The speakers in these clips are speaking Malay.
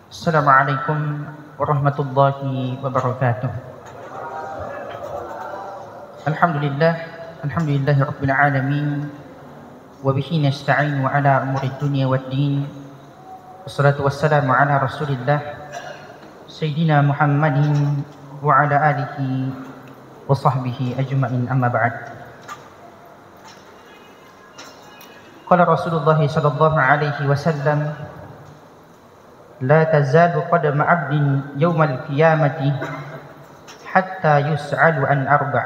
Assalamualaikum warahmatullahi wabarakatuh. Alhamdulillah, alhamdulillahi rabbil alamin, wa bihi nasta'inu ala umuri dunya waddin. Wassalatu wassalamu ala Rasulillah Sayyidina Muhammadin wa ala alihi wa sahbihi ajma'in, amma ba'd. Qala Rasulullah sallallahu alaihi wasallam: La tazalu qadama 'abdin yawmal qiyamati hatta yus'alu an arba',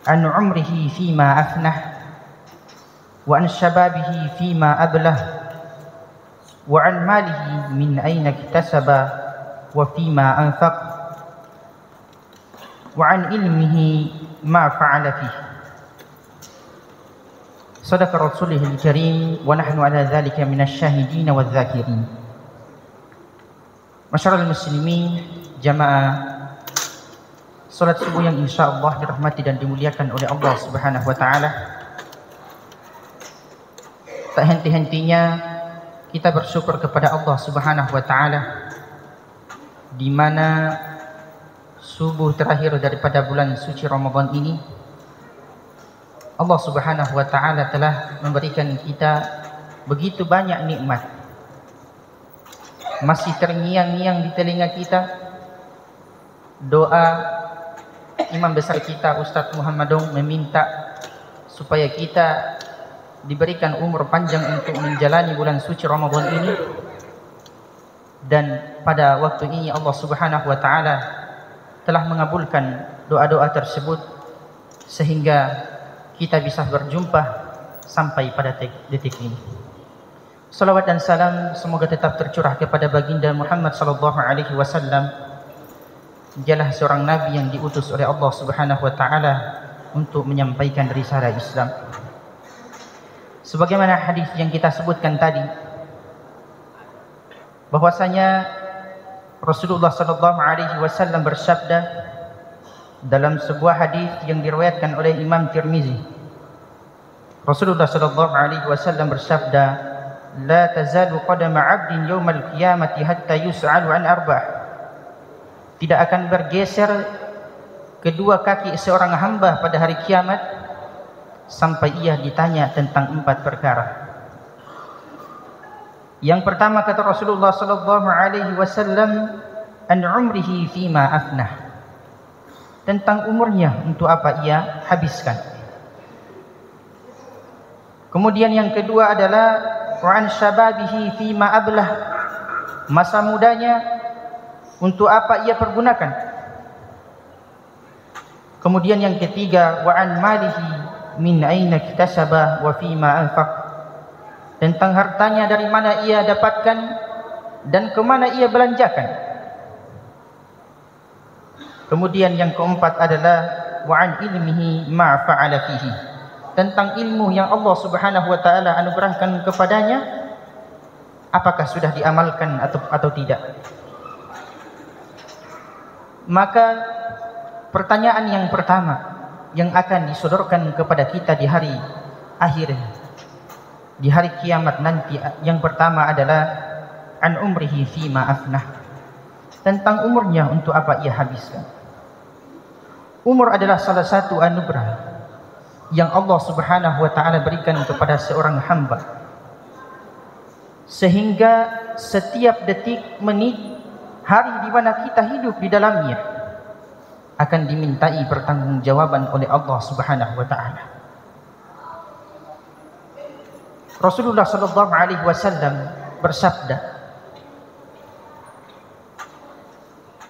an umrihi fima afnah, wa an shababihi fima ablah, wa an malihi min aina iktasaba wa fima anfaq, wa an ilmihi ma fa'ala fihi. Sadaqa Rasulihil Karim wa nahnu ala dhalika minasyahidin wa dzakirin. Masyarul muslimin, jamaah salat subuh yang insyaallah dirahmati dan dimuliakan oleh Allah Subhanahu wa taala. Tak henti-hentinya kita bersyukur kepada Allah Subhanahu wa taala di mana subuh terakhir daripada bulan suci Ramadan ini Allah Subhanahu wa taala telah memberikan kita begitu banyak nikmat. Masih terngiang-ngiang di telinga kita doa imam besar kita Ustaz Muhammad Dong meminta supaya kita diberikan umur panjang untuk menjalani bulan suci Ramadan ini, dan pada waktu ini Allah Subhanahu wa taala telah mengabulkan doa-doa tersebut sehingga kita bisa berjumpa sampai pada detik ini. Salawat dan salam semoga tetap tercurah kepada baginda Muhammad sallallahu alaihi wasallam. Dialah seorang nabi yang diutus oleh Allah Subhanahu wa taala untuk menyampaikan risalah Islam. Sebagaimana hadis yang kita sebutkan tadi, bahwasanya Rasulullah sallallahu alaihi wasallam bersabda dalam sebuah hadis yang diriwayatkan oleh Imam Tirmizi. Rasulullah sallallahu alaihi wasallam bersabda, "La tazalu qadama 'abdin yaumal qiyamati hatta yus'alu an arba'." Tidak akan bergeser kedua kaki seorang hamba pada hari kiamat sampai ia ditanya tentang 4 perkara. Yang pertama kata Rasulullah sallallahu alaihi wasallam, "An umrihi fima afnah." Tentang umurnya, untuk apa ia habiskan. Kemudian yang kedua adalah wa an syababihi fima ablah. Masa mudanya untuk apa ia pergunakan. Kemudian yang ketiga wa an malihi min aina iktasaba wa fima anfaq. Tentang hartanya dari mana ia dapatkan dan ke mana ia belanjakan. Kemudian yang keempat adalah wa an ilmihi ma fa'ala fihi. Tentang ilmu yang Allah Subhanahu wa taala anugerahkan kepadanya, apakah sudah diamalkan atau tidak. Maka pertanyaan yang pertama yang akan disodorkan kepada kita di hari akhir, di hari kiamat nanti, yang pertama adalah an umrihi fima afnah. Tentang umurnya, untuk apa ia habiskan. Umur adalah salah satu anugerah yang Allah Subhanahu wa taala berikan kepada seorang hamba, sehingga setiap detik, menit, hari di mana kita hidup di dalamnya akan dimintai pertanggungjawaban oleh Allah Subhanahu wa taala. Rasulullah sallallahu alaihi wasallam bersabda,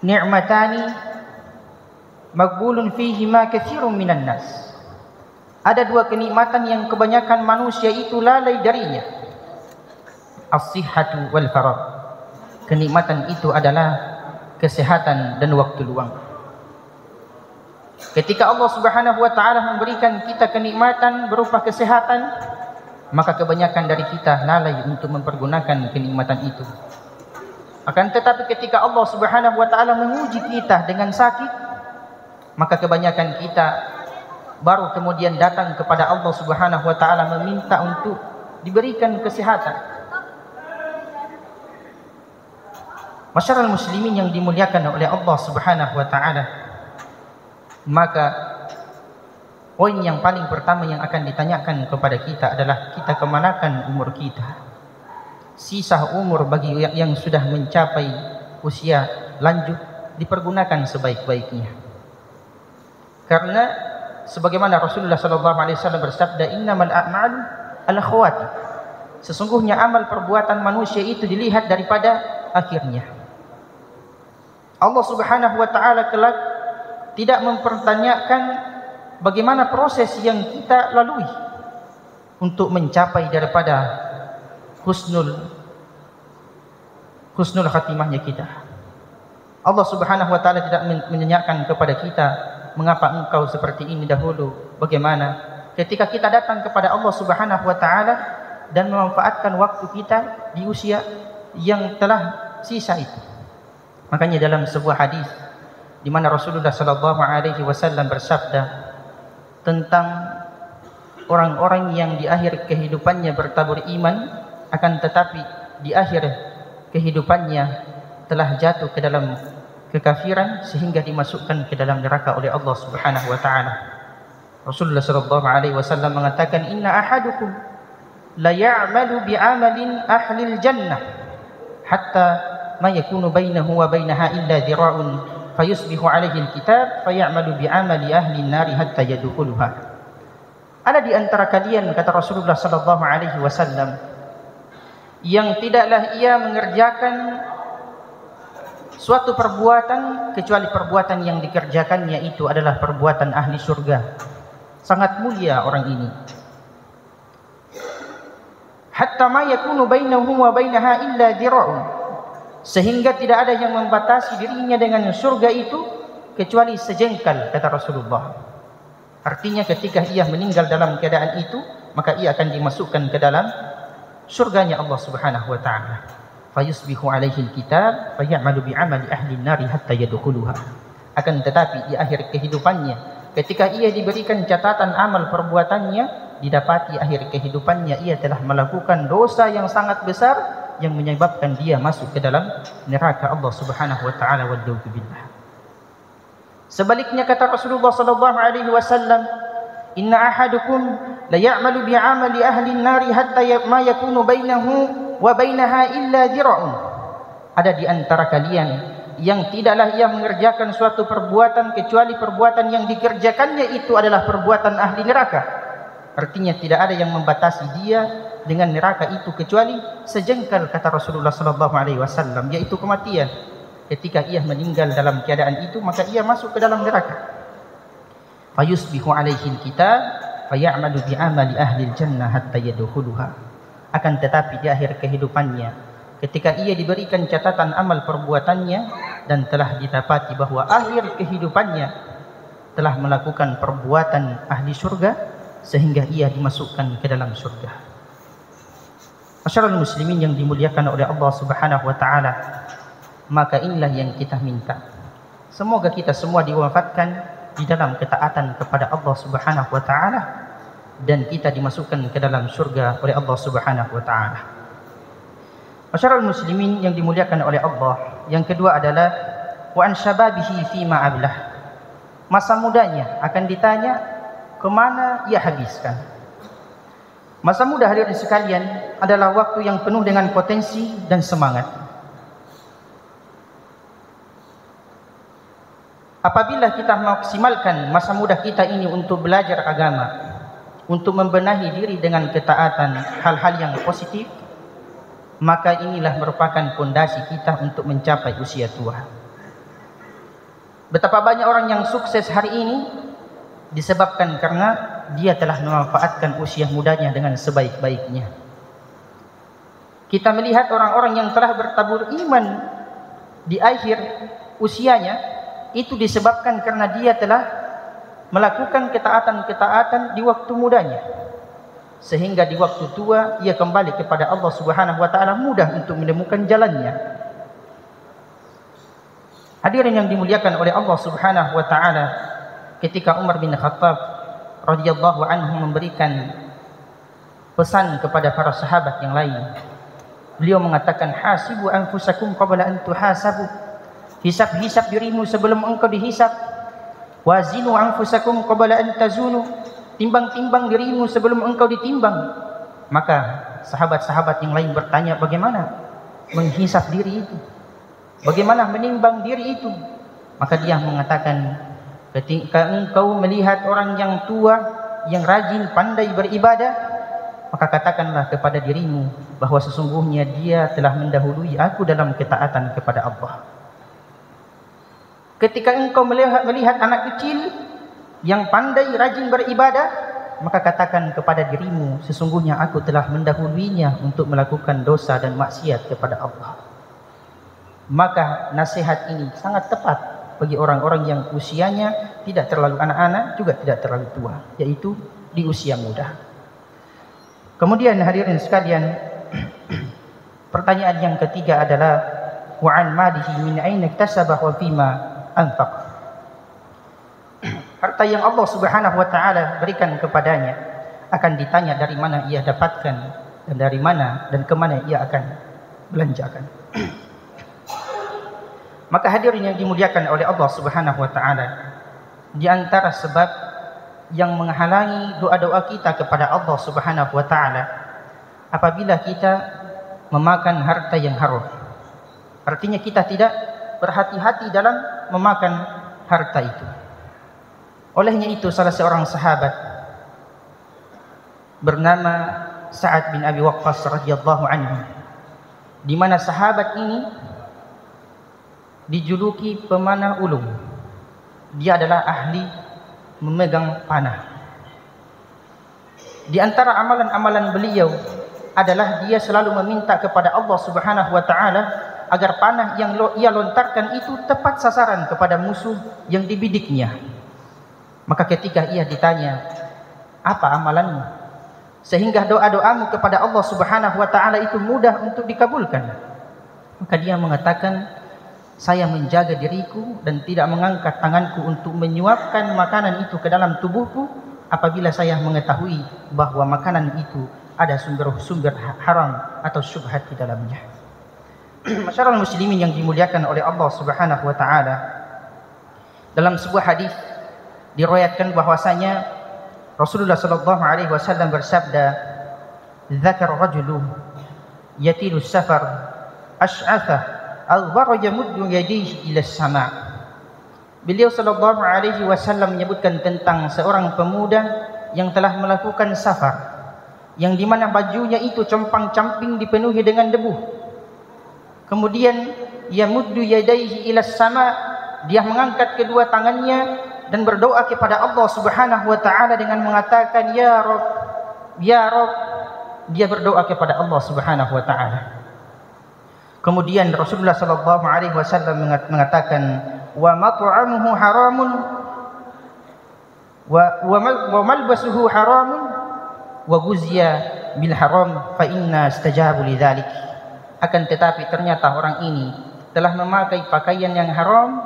"Ni'matani maghbulun fihima katsirun minan nas." Ada 2 kenikmatan yang kebanyakan manusia itu lalai darinya. As-sihhatu wal faragh. Kenikmatan itu adalah kesehatan dan waktu luang. Ketika Allah Subhanahu wa taala memberikan kita kenikmatan berupa kesehatan, maka kebanyakan dari kita lalai untuk mempergunakan kenikmatan itu. Akan tetapi ketika Allah Subhanahu wa taala menguji kita dengan sakit, maka kebanyakan kita baru kemudian datang kepada Allah Subhanahu wa taala meminta untuk diberikan kesehatan. Masyarakat muslimin yang dimuliakan oleh Allah Subhanahu wa taala, maka poin yang paling pertama yang akan ditanyakan kepada kita adalah kita kemanakan umur kita. Sisa umur bagi yang sudah mencapai usia lanjut dipergunakan sebaik-baiknya. Karena sebagaimana Rasulullah SAW bersabda, innamal a'malu al-khawati, sesungguhnya amal perbuatan manusia itu dilihat daripada akhirnya. Allah Subhanahu wa taala kelak tidak mempertanyakan bagaimana proses yang kita lalui untuk mencapai daripada husnul khatimahnya kita. Allah Subhanahu wa taala tidak menanyakan kepada kita, mengapa engkau seperti ini dahulu, bagaimana. Ketika kita datang kepada Allah Subhanahu wa taala dan memanfaatkan waktu kita di usia yang telah sisa itu. Makanya dalam sebuah hadis di mana Rasulullah sallallahu alaihi wasallam bersabda tentang orang-orang yang di akhir kehidupannya bertabur iman, akan tetapi di akhir kehidupannya telah jatuh ke dalam kekafiran sehingga dimasukkan ke dalam neraka oleh Allah Subhanahu wa taala. Rasulullah sallallahu alaihi wasallam mengatakan, inna ahadukum la ya'malu bi'amalin ahlil jannah hatta ma yakunu bainahu wa bainaha illa dhira'un fayusbihu alaihi alkitab fayamalu bi'amali ahli an-nari hatta yadkhuluha. Ada di antara kalian, kata Rasulullah sallallahu alaihi wasallam, yang tidaklah ia mengerjakan suatu perbuatan kecuali perbuatan yang dikerjakannya itu adalah perbuatan ahli surga. Sangat mulia orang ini. Hatta ma yakunu bainahu wa bainaha illa dhira'un, sehingga tidak ada yang membatasi dirinya dengan surga itu kecuali sejengkal, kata Rasulullah. Artinya ketika ia meninggal dalam keadaan itu, maka ia akan dimasukkan ke dalam surganya Allah Subhanahu wa taala. Fayusbihu alaihi alkitab fayamalu bi'amali ahli an-nari hatta yadkhuluha. Akan tetapi di akhir kehidupannya, ketika ia diberikan catatan amal perbuatannya, didapati akhir kehidupannya ia telah melakukan dosa yang sangat besar yang menyebabkan dia masuk ke dalam neraka Allah Subhanahu wa taala, wa'udzu billah. Sebaliknya kata Rasulullah sallallahu alaihi wasallam, inna ahadukum la ya'malu bi'amali ahli an-nari hatta ma yakunu bainahu wa bainaha illa dhira'un. Ada di antara kalian yang tidaklah ia mengerjakan suatu perbuatan kecuali perbuatan yang dikerjakannya itu adalah perbuatan ahli neraka. Artinya tidak ada yang membatasi dia dengan neraka itu kecuali sejengkal, kata Rasulullah sallallahu alaihi wasallam, yaitu kematian. Ketika ia meninggal dalam keadaan itu, maka ia masuk ke dalam neraka. Fayusbihu alaihi alkitab fayamalu bi'amali ahli al-jannah hatta yadkhuluha. Akan tetapi di akhir kehidupannya, ketika ia diberikan catatan amal perbuatannya dan telah didapati bahwa akhir kehidupannya telah melakukan perbuatan ahli surga, sehingga ia dimasukkan ke dalam surga. Masyarakat muslimin yang dimuliakan oleh Allah Subhanahu wa taala, maka inilah yang kita minta. Semoga kita semua diwafatkan di dalam ketaatan kepada Allah Subhanahu wa taala dan kita dimasukkan ke dalam surga oleh Allah Subhanahu wa taala. Masyarakat muslimin yang dimuliakan oleh Allah, yang kedua adalah wa an syababihi fi ma ablah. Masa mudanya akan ditanya kemana ia habiskan. Masa muda hadirin sekalian adalah waktu yang penuh dengan potensi dan semangat. Apabila kita maksimalkan masa muda kita ini untuk belajar agama, untuk membenahi diri dengan ketaatan hal-hal yang positif, maka inilah merupakan fondasi kita untuk mencapai usia tua. Betapa banyak orang yang sukses hari ini disebabkan karena dia telah memanfaatkan usia mudanya dengan sebaik-baiknya. Kita melihat orang-orang yang telah bertabur iman di akhir usianya, itu disebabkan karena dia telah melakukan ketaatan-ketaatan di waktu mudanya, sehingga di waktu tua ia kembali kepada Allah Subhanahu wa taala mudah untuk menemukan jalannya. Hadirin yang dimuliakan oleh Allah Subhanahu wa taala, ketika Umar bin Khattab radhiyallahu anhu memberikan pesan kepada para sahabat yang lain, Beliau mengatakan, hasibu anfusakum qabla an tuhasabu. Hisab-hisab dirimu sebelum engkau dihisab. Wazinu anfusakum qabla an tazunu. Timbang-timbang dirimu sebelum engkau ditimbang. Maka sahabat-sahabat yang lain bertanya, bagaimana menghisab diri itu? Bagaimana menimbang diri itu? Maka dia mengatakan, ketika engkau melihat orang yang tua, yang rajin, pandai beribadah, maka katakanlah kepada dirimu bahwa sesungguhnya dia telah mendahului aku dalam ketaatan kepada Allah. Ketika engkau melihat anak kecil yang pandai, rajin beribadah, maka katakan kepada dirimu, sesungguhnya aku telah mendahuluinya untuk melakukan dosa dan maksiat kepada Allah. Maka nasihat ini sangat tepat bagi orang-orang yang usianya tidak terlalu anak-anak, juga tidak terlalu tua, yaitu di usia muda. Kemudian hadirin sekalian, pertanyaan yang ketiga adalah wa an malihi min aina iktasabah wa fima anfaq. Harta yang Allah Subhanahu wa taala berikan kepadanya akan ditanya dari mana ia dapatkan dan dari mana dan ke mana ia akan belanjakan. Maka hadirin yang dimuliakan oleh Allah Subhanahu wa taala, di antara sebab yang menghalangi doa-doa kita kepada Allah Subhanahu wa taala apabila kita memakan harta yang haram. Artinya kita tidak berhati-hati dalam memakan harta itu. Olehnya itu salah seorang sahabat bernama Sa'ad bin Abi Waqqas radhiyallahu anhu, di mana sahabat ini dijuluki pemanah ulung. Dia adalah ahli memegang panah. Di antara amalan-amalan beliau adalah dia selalu meminta kepada Allah Subhanahu wa taala agar panah yang ia lontarkan itu tepat sasaran kepada musuh yang dibidiknya. Maka ketika ia ditanya, apa amalanmu sehingga doa-doamu kepada Allah Subhanahu wa taala itu mudah untuk dikabulkan? Maka dia mengatakan, saya menjaga diriku dan tidak mengangkat tanganku untuk menyuapkan makanan itu ke dalam tubuhku apabila saya mengetahui bahwa makanan itu ada sumber-sumber haram atau syubhat di dalamnya. Masyarakat muslimin yang dimuliakan oleh Allah Subhanahu wa taala, dalam sebuah hadis diriwayatkan bahwasanya Rasulullah sallallahu alaihi wasallam bersabda, "Dzakar rajulun yatilu safar ash'atha al-bara yamuddu yadayhi ila as-sama'." Beliau sallallahu alaihi wasallam menyebutkan tentang seorang pemuda yang telah melakukan safar, yang di mana bajunya itu compang-camping dipenuhi dengan debu. Kemudian yamuddu yadayhi ila as-sama', dia mengangkat kedua tangannya dan berdoa kepada Allah Subhanahu wa taala dengan mengatakan, ya Rabb, ya Rabb. Dia berdoa kepada Allah Subhanahu wa taala. Kemudian Rasulullah sallallahu alaihi wasallam mengatakan, wa mat'amuhu haramun wa malbasuhu haramun wa guziya bil haram fa inna istajabu lidzalik. Akan tetapi ternyata orang ini telah memakai pakaian yang haram,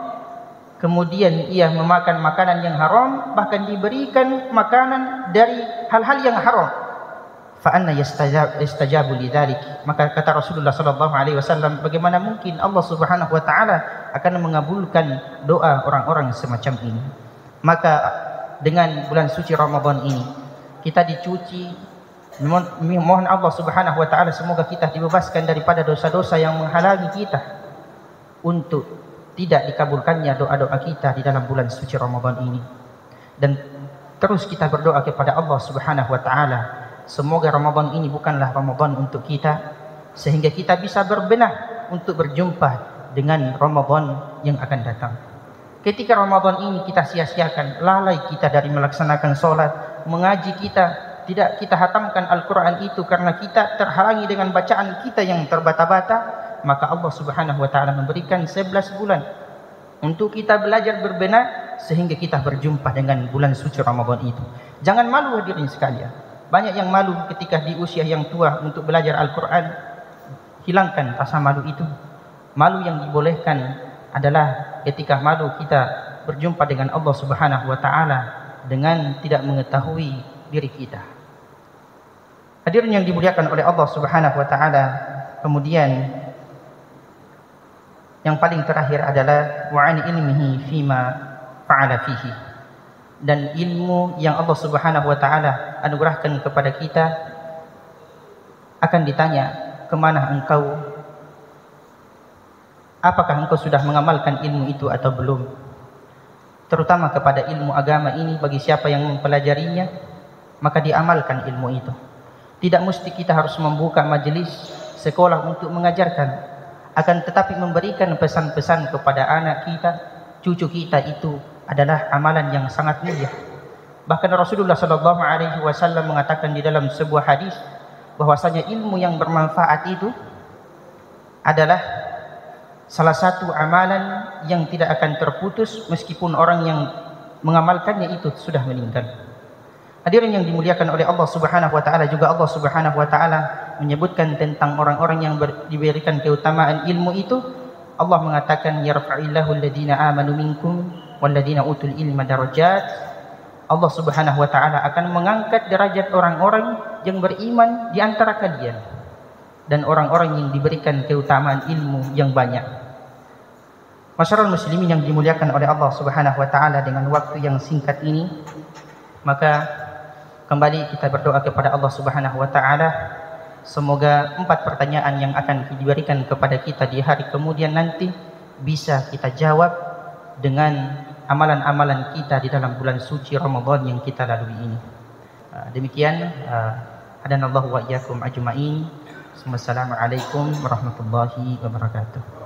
kemudian ia memakan makanan yang haram, bahkan diberikan makanan dari hal-hal yang haram. Fa anna yastajabu lidzalik. Maka kata Rasulullah sallallahu alaihi wasallam, bagaimana mungkin Allah Subhanahu wa taala akan mengabulkan doa orang-orang semacam ini? Maka dengan bulan suci Ramadan ini kita dicuci, mohon Allah Subhanahu wa taala semoga kita dibebaskan daripada dosa-dosa yang menghalangi kita untuk tidak dikabulkannya doa-doa kita di dalam bulan suci Ramadan ini. Dan terus kita berdoa kepada Allah Subhanahu wa taala, semoga Ramadan ini bukanlah Ramadan untuk kita, sehingga kita bisa berbenah untuk berjumpa dengan Ramadan yang akan datang. Ketika Ramadan ini kita sia-siakan, lalai kita dari melaksanakan sholat, mengaji kita, tidak kita hatamkan Al-Quran itu karena kita terhalangi dengan bacaan kita yang terbata-bata, maka Allah Subhanahu wa taala memberikan 11 bulan untuk kita belajar berbenah sehingga kita berjumpa dengan bulan suci Ramadan itu. Jangan malu hadirin sekalian. Banyak yang malu ketika di usia yang tua untuk belajar Al-Quran. Hilangkan rasa malu itu. Malu yang dibolehkan adalah ketika malu kita berjumpa dengan Allah Subhanahu wa taala dengan tidak mengetahui diri kita. Hadirin yang dimuliakan oleh Allah Subhanahu wa taala, kemudian yang paling terakhir adalah wa an ilmihi fima fa'ala fihi, dan ilmu yang Allah Subhanahu wa taala anugerahkan kepada kita akan ditanya, kemana engkau, apakah engkau sudah mengamalkan ilmu itu atau belum. Terutama kepada ilmu agama ini, bagi siapa yang mempelajarinya maka diamalkan ilmu itu. Tidak mesti kita harus membuka majelis sekolah untuk mengajarkan, akan tetapi memberikan pesan-pesan kepada anak kita, cucu kita, itu adalah amalan yang sangat mulia. Bahkan Rasulullah sallallahu alaihi wasallam mengatakan di dalam sebuah hadis bahwasanya ilmu yang bermanfaat itu adalah salah satu amalan yang tidak akan terputus meskipun orang yang mengamalkannya itu sudah meninggal. Hadirin yang dimuliakan oleh Allah Subhanahu wa taala, juga Allah Subhanahu wa taala menyebutkan tentang orang-orang yang diberikan keutamaan ilmu itu. Allah mengatakan yarfa'illahu alladhina amanu minkum walladhina utul ilma darajat. Allah Subhanahu wa taala akan mengangkat derajat orang-orang yang beriman di antara kalian dan orang-orang yang diberikan keutamaan ilmu yang banyak. Masyarul muslimin yang dimuliakan oleh Allah Subhanahu wa taala, dengan waktu yang singkat ini maka kembali kita berdoa kepada Allah Subhanahu wa taala, semoga 4 pertanyaan yang akan diberikan kepada kita di hari kemudian nanti bisa kita jawab dengan amalan-amalan kita di dalam bulan suci Ramadan yang kita lalui ini. Demikian, hadanallahu wa iyyakum ajmain. Wassalamualaikum warahmatullahi wabarakatuh.